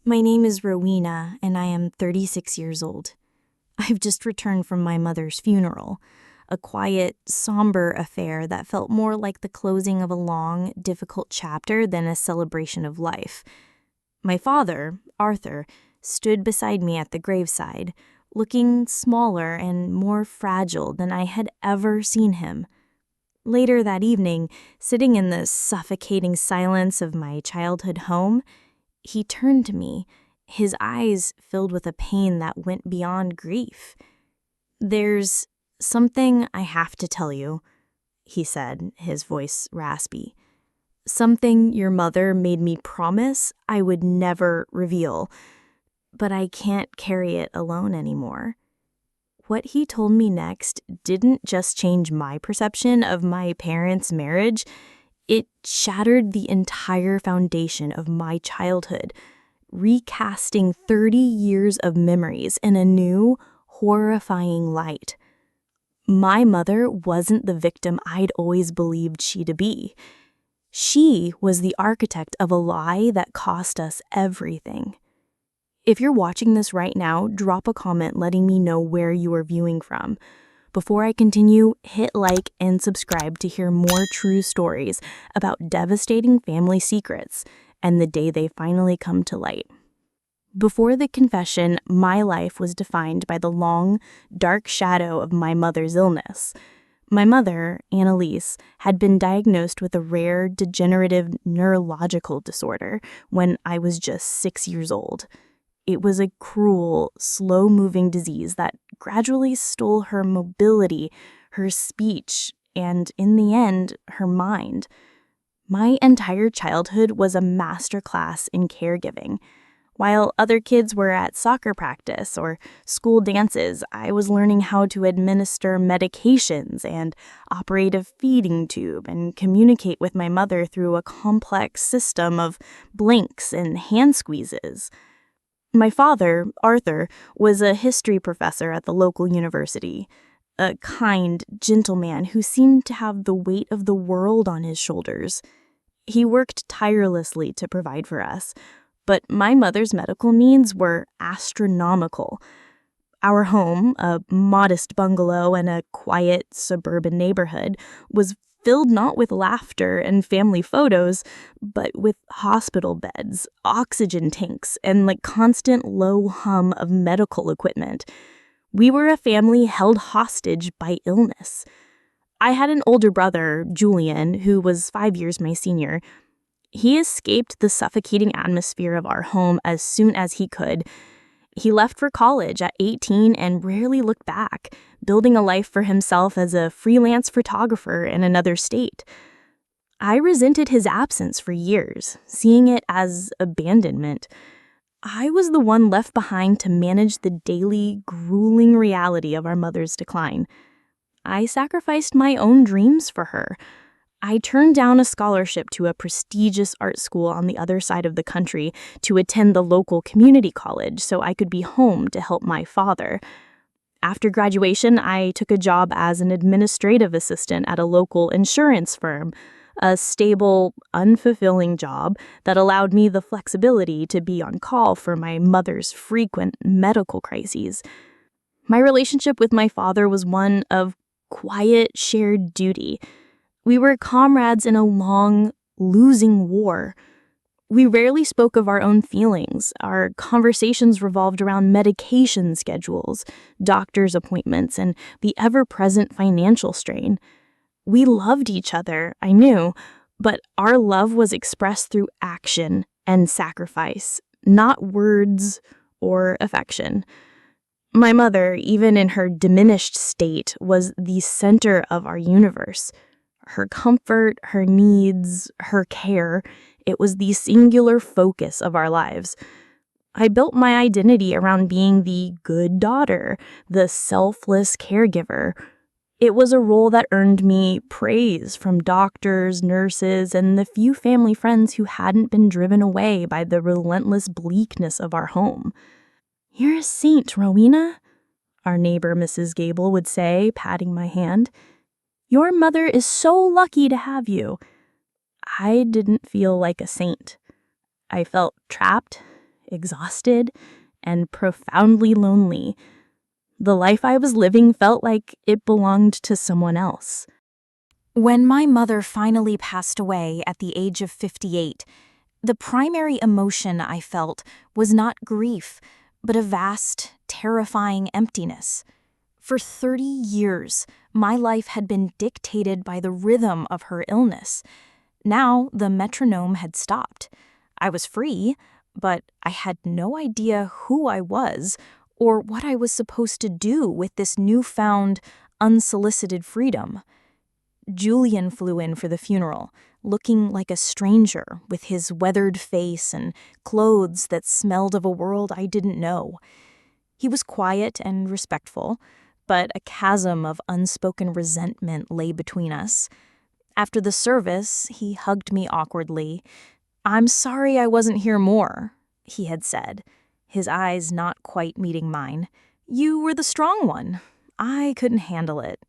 My name is Rowena, and I am 36 years old. I've just returned from my mother's funeral, a quiet, somber affair that felt more like the closing of a long, difficult chapter than a celebration of life. My father, Arthur, stood beside me at the graveside, looking smaller and more fragile than I had ever seen him. Later that evening, sitting in the suffocating silence of my childhood home, he turned to me, his eyes filled with a pain that went beyond grief. "There's something I have to tell you," he said, his voice raspy. "Something your mother made me promise I would never reveal, but I can't carry it alone anymore." What he told me next didn't just change my perception of my parents' marriage, it shattered the entire foundation of my childhood, recasting 30 years of memories in a new, horrifying light. My mother wasn't the victim I'd always believed she to be. She was the architect of a lie that cost us everything. If you're watching this right now, drop a comment letting me know where you are viewing from. Before I continue, hit like and subscribe to hear more true stories about devastating family secrets and the day they finally come to light. Before the confession, my life was defined by the long, dark shadow of my mother's illness. My mother, Annalise, had been diagnosed with a rare degenerative neurological disorder when I was just 6 years old. It was a cruel, slow-moving disease that gradually stole her mobility, her speech, and, in the end, her mind. My entire childhood was a masterclass in caregiving. While other kids were at soccer practice or school dances, I was learning how to administer medications and operate a feeding tube and communicate with my mother through a complex system of blinks and hand squeezes. My father, Arthur, was a history professor at the local university, a kind, gentle man who seemed to have the weight of the world on his shoulders. He worked tirelessly to provide for us, but my mother's medical needs were astronomical. Our home, a modest bungalow in a quiet suburban neighborhood, was filled not with laughter and family photos, but with hospital beds, oxygen tanks, and the constant low hum of medical equipment. We were a family held hostage by illness. I had an older brother, Julian, who was 5 years my senior. He escaped the suffocating atmosphere of our home as soon as he could. He left for college at 18 and rarely looked back, building a life for himself as a freelance photographer in another state. I resented his absence for years, seeing it as abandonment. I was the one left behind to manage the daily, grueling reality of our mother's decline. I sacrificed my own dreams for her. I turned down a scholarship to a prestigious art school on the other side of the country to attend the local community college so I could be home to help my father. After graduation, I took a job as an administrative assistant at a local insurance firm, a stable, unfulfilling job that allowed me the flexibility to be on call for my mother's frequent medical crises. My relationship with my father was one of quiet, shared duty. We were comrades in a long, losing war. We rarely spoke of our own feelings. Our conversations revolved around medication schedules, doctor's appointments, and the ever-present financial strain. We loved each other, I knew, but our love was expressed through action and sacrifice, not words or affection. My mother, even in her diminished state, was the center of our universe. Her comfort, her needs, her care, it was the singular focus of our lives. I built my identity around being the good daughter, the selfless caregiver. It was a role that earned me praise from doctors, nurses, and the few family friends who hadn't been driven away by the relentless bleakness of our home. "You're a saint, Rowena," our neighbor Mrs. Gable would say, patting my hand. "Your mother is so lucky to have you." I didn't feel like a saint. I felt trapped, exhausted, and profoundly lonely. The life I was living felt like it belonged to someone else. When my mother finally passed away at the age of 58, the primary emotion I felt was not grief, but a vast, terrifying emptiness. For 30 years, my life had been dictated by the rhythm of her illness. Now the metronome had stopped. I was free, but I had no idea who I was or what I was supposed to do with this newfound, unsolicited freedom. Julian flew in for the funeral, looking like a stranger with his weathered face and clothes that smelled of a world I didn't know. He was quiet and respectful, but a chasm of unspoken resentment lay between us. After the service, he hugged me awkwardly. "I'm sorry I wasn't here more," he had said, his eyes not quite meeting mine. "You were the strong one. I couldn't handle it."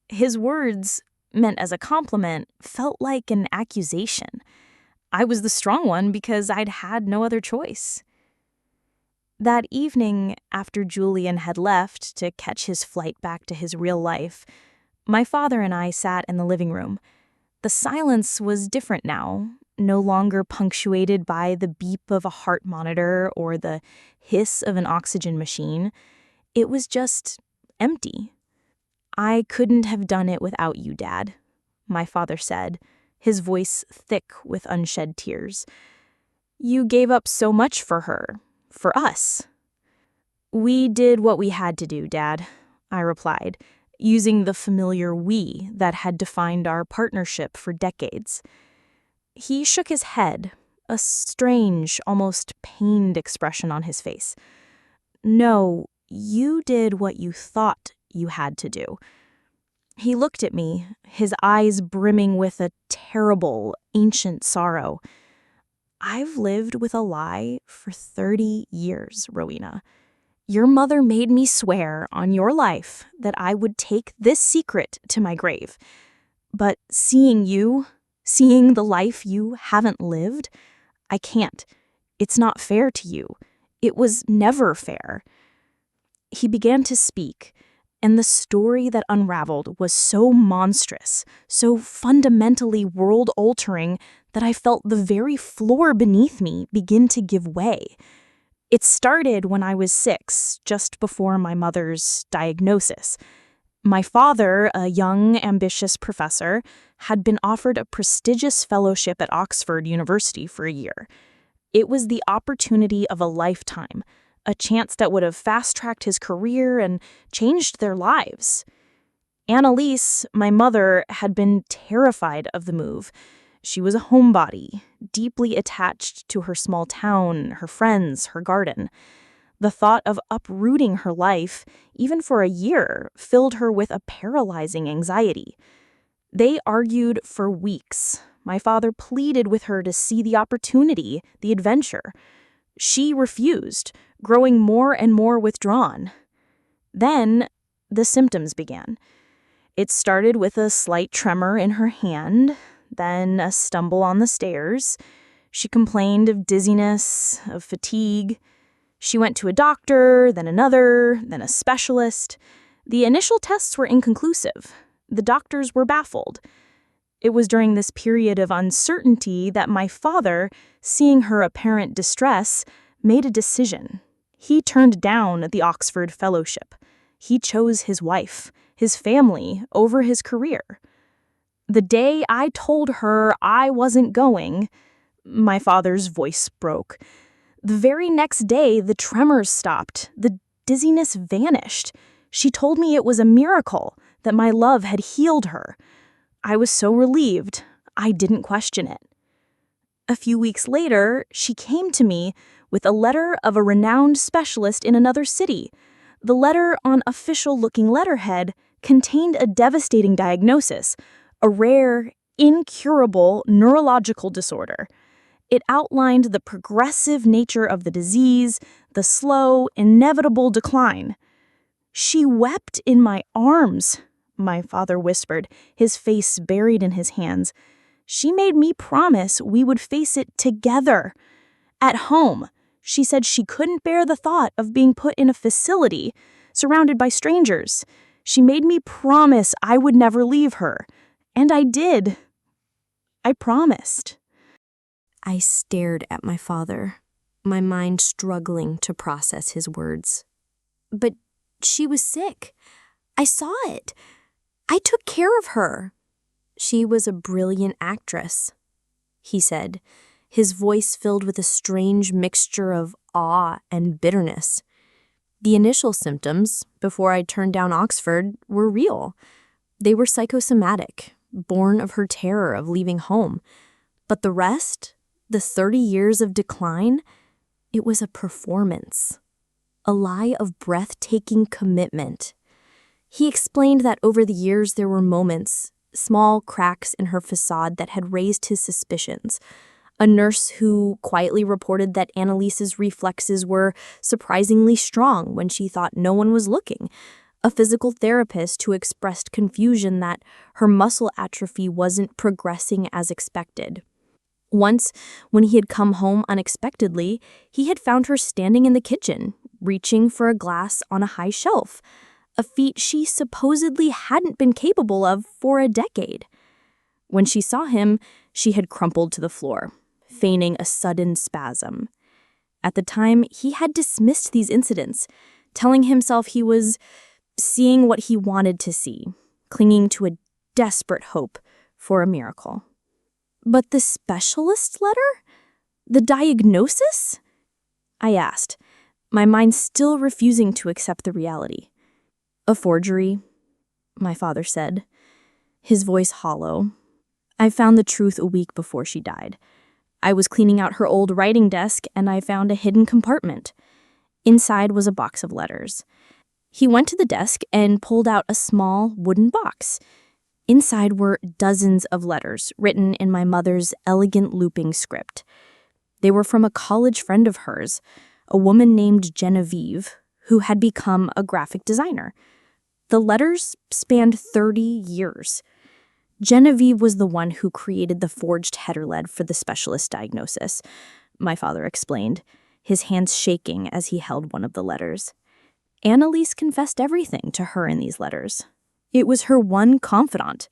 His words, meant as a compliment, felt like an accusation. I was the strong one because I'd had no other choice. That evening, after Julian had left to catch his flight back to his real life, my father and I sat in the living room. The silence was different now, no longer punctuated by the beep of a heart monitor or the hiss of an oxygen machine. It was just empty. "I couldn't have done it without you, Dad," my father said, his voice thick with unshed tears. "You gave up so much for her, for us." "We did what we had to do, Dad," I replied, using the familiar "we" that had defined our partnership for decades. He shook his head, a strange, almost pained expression on his face. "No, you did what you thought you had to do." He looked at me, his eyes brimming with a terrible, ancient sorrow. "I've lived with a lie for 30 years, Rowena. Your mother made me swear on your life that I would take this secret to my grave. But seeing you, seeing the life you haven't lived, I can't. It's not fair to you. It was never fair." He began to speak, and the story that unraveled was so monstrous, so fundamentally world-altering, that I felt the very floor beneath me begin to give way. It started when I was 6, just before my mother's diagnosis. My father, a young, ambitious professor, had been offered a prestigious fellowship at Oxford University for a year. It was the opportunity of a lifetime, a chance that would have fast-tracked his career and changed their lives. Annalise, my mother, had been terrified of the move. She was a homebody, deeply attached to her small town, her friends, her garden. The thought of uprooting her life, even for a year, filled her with a paralyzing anxiety. They argued for weeks. My father pleaded with her to see the opportunity, the adventure. She refused, growing more and more withdrawn. Then the symptoms began. It started with a slight tremor in her hand, then a stumble on the stairs. She complained of dizziness, of fatigue. She went to a doctor, then another, then a specialist. The initial tests were inconclusive. The doctors were baffled. It was during this period of uncertainty that my father, seeing her apparent distress, made a decision. He turned down the Oxford Fellowship. He chose his wife, his family, over his career. The day I told her I wasn't going, my father's voice broke. The very next day, the tremors stopped. The dizziness vanished. She told me it was a miracle, that my love had healed her. I was so relieved, I didn't question it. A few weeks later, she came to me with a letter of a renowned specialist in another city. The letter, on official-looking letterhead, contained a devastating diagnosis, a rare, incurable neurological disorder. It outlined the progressive nature of the disease, the slow, inevitable decline. "She wept in my arms," my father whispered, his face buried in his hands. "She made me promise we would face it together. At home, She said she couldn't bear the thought of being put in a facility, surrounded by strangers. She made me promise I would never leave her. And I did. I promised. I stared at my father, my mind struggling to process his words. But she was sick. I saw it. I took care of her. She was a brilliant actress, he said, his voice filled with a strange mixture of awe and bitterness. The initial symptoms, before I turned down Oxford, were real. They were psychosomatic, born of her terror of leaving home. But the rest, the 30 years of decline, it was a performance, a lie of breathtaking commitment. He explained that over the years there were moments, small cracks in her facade that had raised his suspicions. A nurse who quietly reported that Annalise's reflexes were surprisingly strong when she thought no one was looking. A physical therapist who expressed confusion that her muscle atrophy wasn't progressing as expected. Once, when he had come home unexpectedly, he had found her standing in the kitchen, reaching for a glass on a high shelf, a feat she supposedly hadn't been capable of for a decade. When she saw him, she had crumpled to the floor, feigning a sudden spasm. At the time, he had dismissed these incidents, telling himself he was seeing what he wanted to see, clinging to a desperate hope for a miracle. But the specialist letter? The diagnosis? I asked, my mind still refusing to accept the reality. A forgery, my father said, his voice hollow. I found the truth a week before she died. I was cleaning out her old writing desk and I found a hidden compartment. Inside was a box of letters. He went to the desk and pulled out a small wooden box. Inside were dozens of letters written in my mother's elegant looping script. They were from a college friend of hers, a woman named Genevieve, who had become a graphic designer. The letters spanned 30 years. Genevieve was the one who created the forged header lead for the specialist diagnosis, my father explained, his hands shaking as he held one of the letters. Annalise confessed everything to her in these letters. It was her one confidant.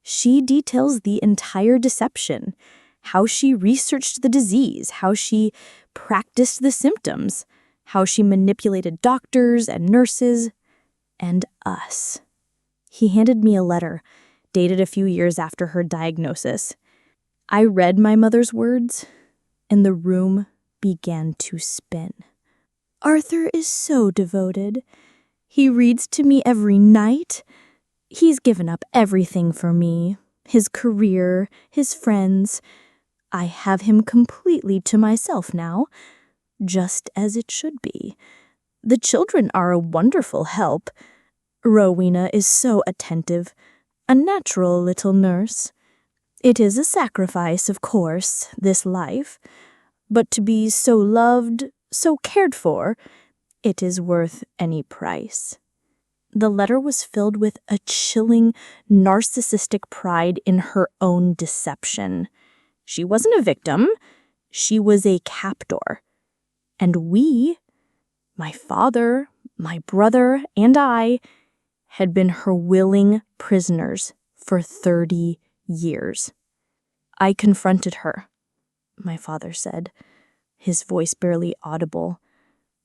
She details the entire deception, how she researched the disease, how she practiced the symptoms, how she manipulated doctors and nurses, and us. He handed me a letter, dated a few years after her diagnosis. I read my mother's words, and the room began to spin. Arthur is so devoted. He reads to me every night. He's given up everything for me, his career, his friends. I have him completely to myself now, just as it should be. The children are a wonderful help. Rowena is so attentive, a natural little nurse. It is a sacrifice, of course, this life, but to be so loved, so cared for, it is worth any price. The letter was filled with a chilling, narcissistic pride in her own deception. She wasn't a victim. She was a captor. And we, my father, my brother, and I, had been her willing prisoners for 30 years. I confronted her, my father said, his voice barely audible,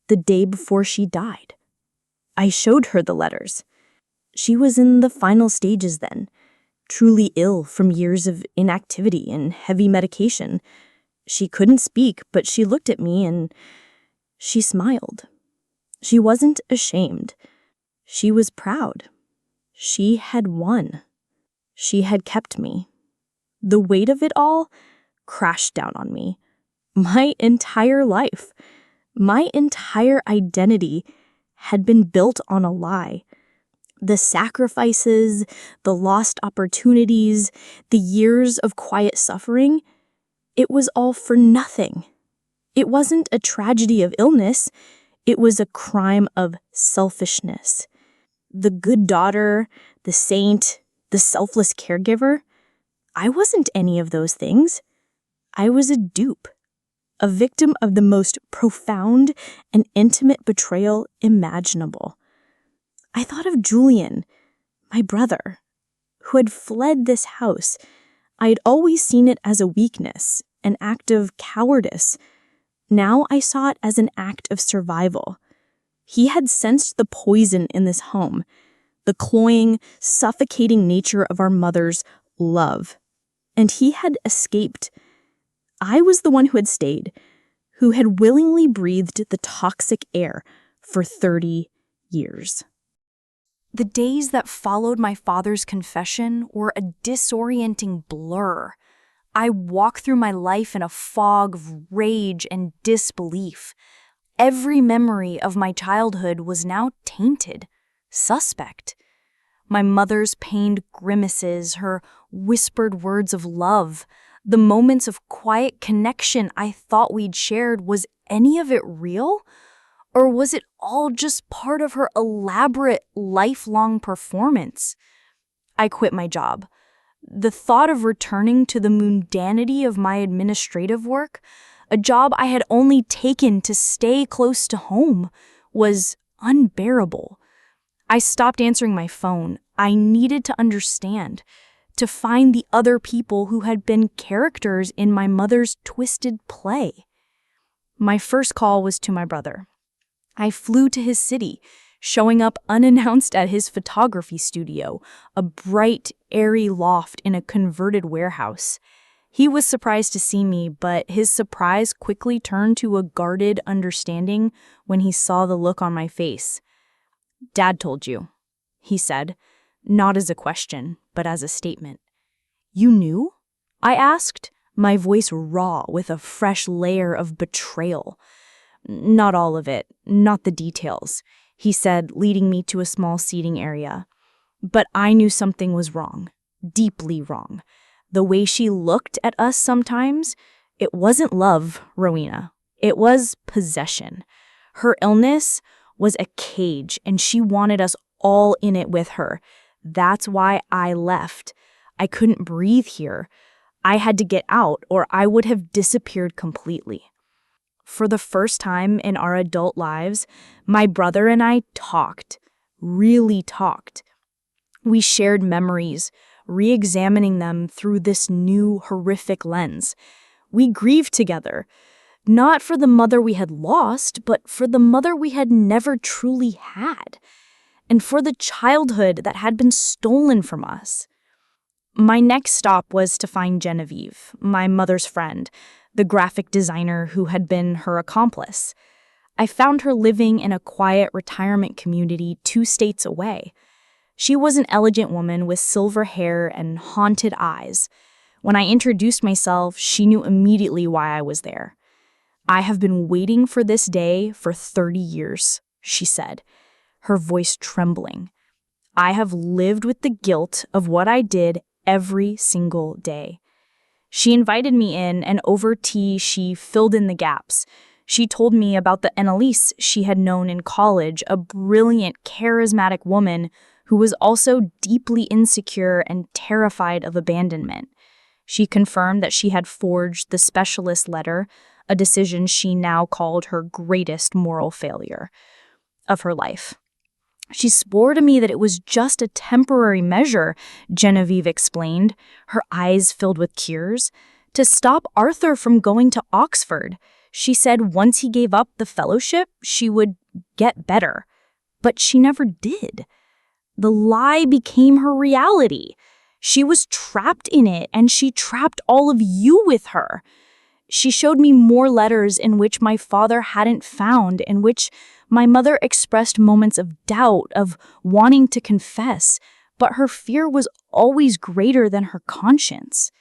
the day before she died. I showed her the letters. She was in the final stages then, truly ill from years of inactivity and heavy medication. She couldn't speak, but she looked at me and she smiled. She wasn't ashamed. She was proud. She had won. She had kept me. The weight of it all crashed down on me. My entire life, my entire identity had been built on a lie. The sacrifices, the lost opportunities, the years of quiet suffering, it was all for nothing. It wasn't a tragedy of illness. It was a crime of selfishness. The good daughter, the saint, the selfless caregiver, I wasn't any of those things. I was a dupe, a victim of the most profound and intimate betrayal imaginable. I thought of Julian, my brother, who had fled this house. I had always seen it as a weakness, an act of cowardice. Now I saw it as an act of survival. He had sensed the poison in this home, the cloying, suffocating nature of our mother's love. And he had escaped. I was the one who had stayed, who had willingly breathed the toxic air for 30 years. The days that followed my father's confession were a disorienting blur. I walked through my life in a fog of rage and disbelief. Every memory of my childhood was now tainted, suspect. My mother's pained grimaces, her whispered words of love, the moments of quiet connection I thought we'd shared, was any of it real? Or was it all just part of her elaborate, lifelong performance? I quit my job. The thought of returning to the mundanity of my administrative work, a job I had only taken to stay close to home, was unbearable. I stopped answering my phone. I needed to understand, to find the other people who had been characters in my mother's twisted play. My first call was to my brother. I flew to his city, showing up unannounced at his photography studio, a bright, airy loft in a converted warehouse. He was surprised to see me, but his surprise quickly turned to a guarded understanding when he saw the look on my face. "Dad told you," he said, not as a question, but as a statement. "You knew?" I asked, my voice raw with a fresh layer of betrayal. "Not all of it, not the details," he said, leading me to a small seating area. "But I knew something was wrong, deeply wrong. The way she looked at us sometimes, it wasn't love, Rowena. It was possession. Her illness was a cage, and she wanted us all in it with her. That's why I left. I couldn't breathe here. I had to get out, or I would have disappeared completely." For the first time in our adult lives, my brother and I talked, really talked. We shared memories, re-examining them through this new horrific lens. We grieved together, not for the mother we had lost, but for the mother we had never truly had, and for the childhood that had been stolen from us. My next stop was to find Genevieve, my mother's friend, the graphic designer who had been her accomplice. I found her living in a quiet retirement community 2 states away. She was an elegant woman with silver hair and haunted eyes. When I introduced myself, she knew immediately why I was there. "I have been waiting for this day for 30 years, she said, her voice trembling. "I have lived with the guilt of what I did every single day." She invited me in, and over tea she filled in the gaps. She told me about the Annalise she had known in college, a brilliant, charismatic woman who was also deeply insecure and terrified of abandonment. She confirmed that she had forged the specialist letter, a decision she now called her greatest moral failure of her life. She swore to me that it was just a temporary measure, Genevieve explained, her eyes filled with tears, to stop Arthur from going to Oxford. She said once he gave up the fellowship, she would get better. But she never did. The lie became her reality. She was trapped in it, and she trapped all of you with her. She showed me more letters in which my father hadn't found, in which my mother expressed moments of doubt, of wanting to confess, but her fear was always greater than her conscience.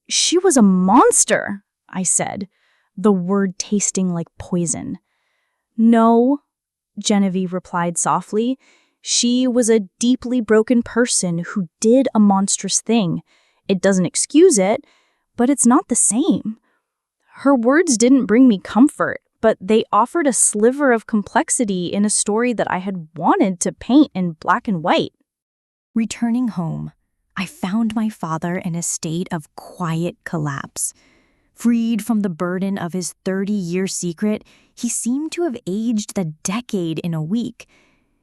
"She was a monster," I said, the word tasting like poison. "No," Genevieve replied softly. "She was a deeply broken person who did a monstrous thing. It doesn't excuse it, but it's not the same." Her words didn't bring me comfort, but they offered a sliver of complexity in a story that I had wanted to paint in black and white. Returning home, I found my father in a state of quiet collapse. Freed from the burden of his 30-year secret, he seemed to have aged a decade in a week.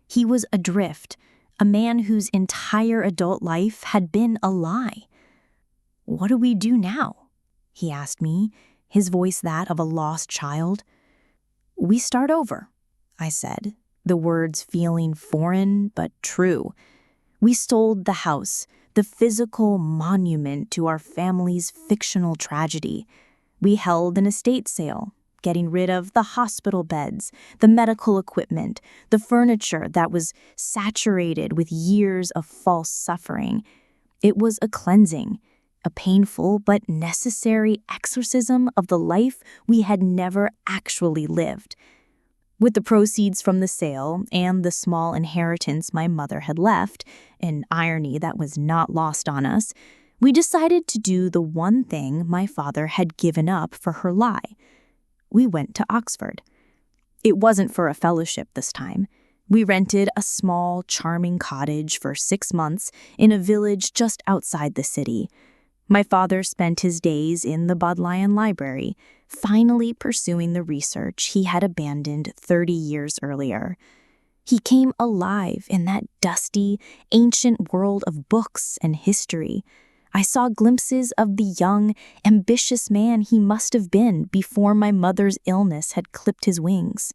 He was adrift, a man whose entire adult life had been a lie. "What do we do now?" he asked me, his voice that of a lost child. "We start over," I said, the words feeling foreign but true. We sold the house, the physical monument to our family's fictional tragedy. We held an estate sale, getting rid of the hospital beds, the medical equipment, the furniture that was saturated with years of false suffering. It was a cleansing, a painful but necessary exorcism of the life we had never actually lived. With the proceeds from the sale and the small inheritance my mother had left, an irony that was not lost on us, we decided to do the one thing my father had given up for her lie. We went to Oxford. It wasn't for a fellowship this time. We rented a small, charming cottage for 6 months in a village just outside the city. My father spent his days in the Bodleian Library, finally pursuing the research he had abandoned 30 years earlier. He came alive in that dusty, ancient world of books and history. I saw glimpses of the young, ambitious man he must have been before my mother's illness had clipped his wings.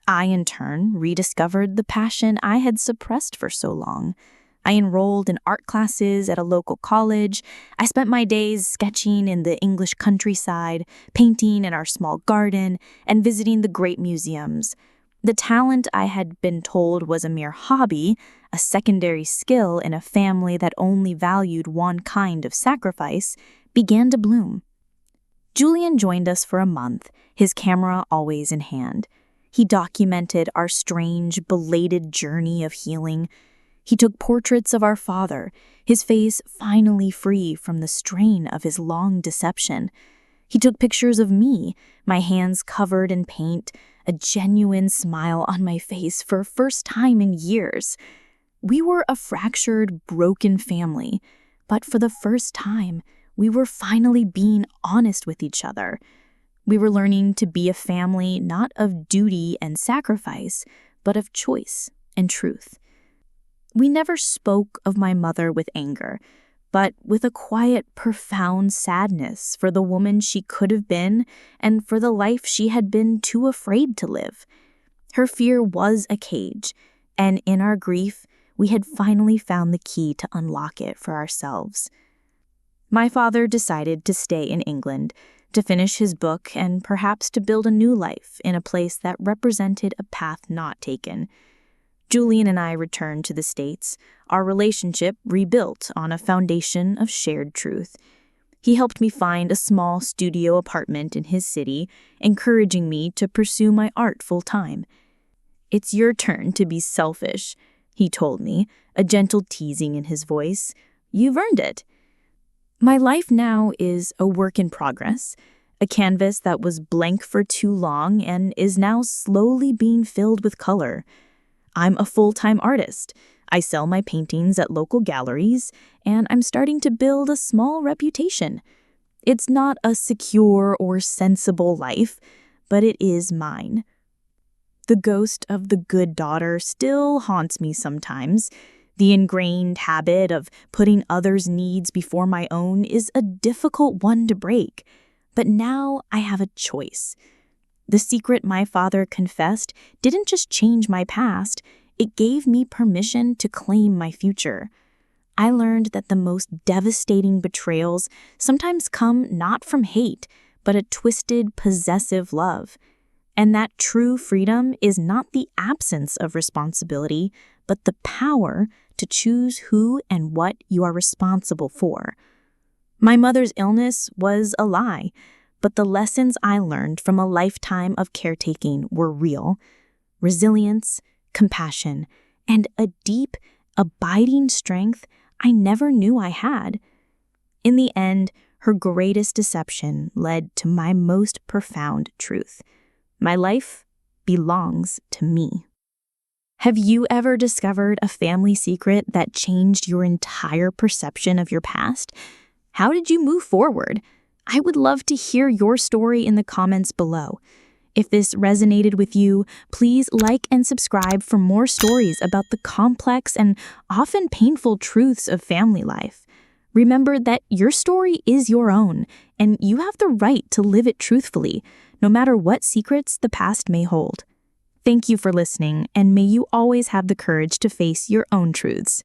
I, in turn, rediscovered the passion I had suppressed for so long. I enrolled in art classes at a local college. I spent my days sketching in the English countryside, painting in our small garden, and visiting the great museums. The talent I had been told was a mere hobby, a secondary skill in a family that only valued one kind of sacrifice, began to bloom. Julian joined us for a month, his camera always in hand. He documented our strange, belated journey of healing. He took portraits of our father, his face finally free from the strain of his long deception. He took pictures of me, my hands covered in paint, a genuine smile on my face for first time in years. We were a fractured, broken family, but for the first time, we were finally being honest with each other. We were learning to be a family not of duty and sacrifice, but of choice and truth. We never spoke of my mother with anger, but with a quiet, profound sadness for the woman she could have been and for the life she had been too afraid to live. Her fear was a cage, and in our grief, we had finally found the key to unlock it for ourselves. My father decided to stay in England, to finish his book and perhaps to build a new life in a place that represented a path not taken. Julian and I returned to the States, our relationship rebuilt on a foundation of shared truth. He helped me find a small studio apartment in his city, encouraging me to pursue my art full-time. "It's your turn to be selfish," he told me, a gentle teasing in his voice. "You've earned it." My life now is a work in progress, a canvas that was blank for too long and is now slowly being filled with color. I'm a full-time artist. I sell my paintings at local galleries, and I'm starting to build a small reputation. It's not a secure or sensible life, but it is mine. The ghost of the good daughter still haunts me sometimes. The ingrained habit of putting others' needs before my own is a difficult one to break, but now I have a choice. The secret my father confessed didn't just change my past, it gave me permission to claim my future. I learned that the most devastating betrayals sometimes come not from hate, but a twisted, possessive love. And that true freedom is not the absence of responsibility, but the power to choose who and what you are responsible for. My mother's illness was a lie, but the lessons I learned from a lifetime of caretaking were real. Resilience, compassion, and a deep, abiding strength I never knew I had. In the end, her greatest deception led to my most profound truth. My life belongs to me. Have you ever discovered a family secret that changed your entire perception of your past? How did you move forward? I would love to hear your story in the comments below. If this resonated with you, please like and subscribe for more stories about the complex and often painful truths of family life. Remember that your story is your own, and you have the right to live it truthfully, no matter what secrets the past may hold. Thank you for listening, and may you always have the courage to face your own truths.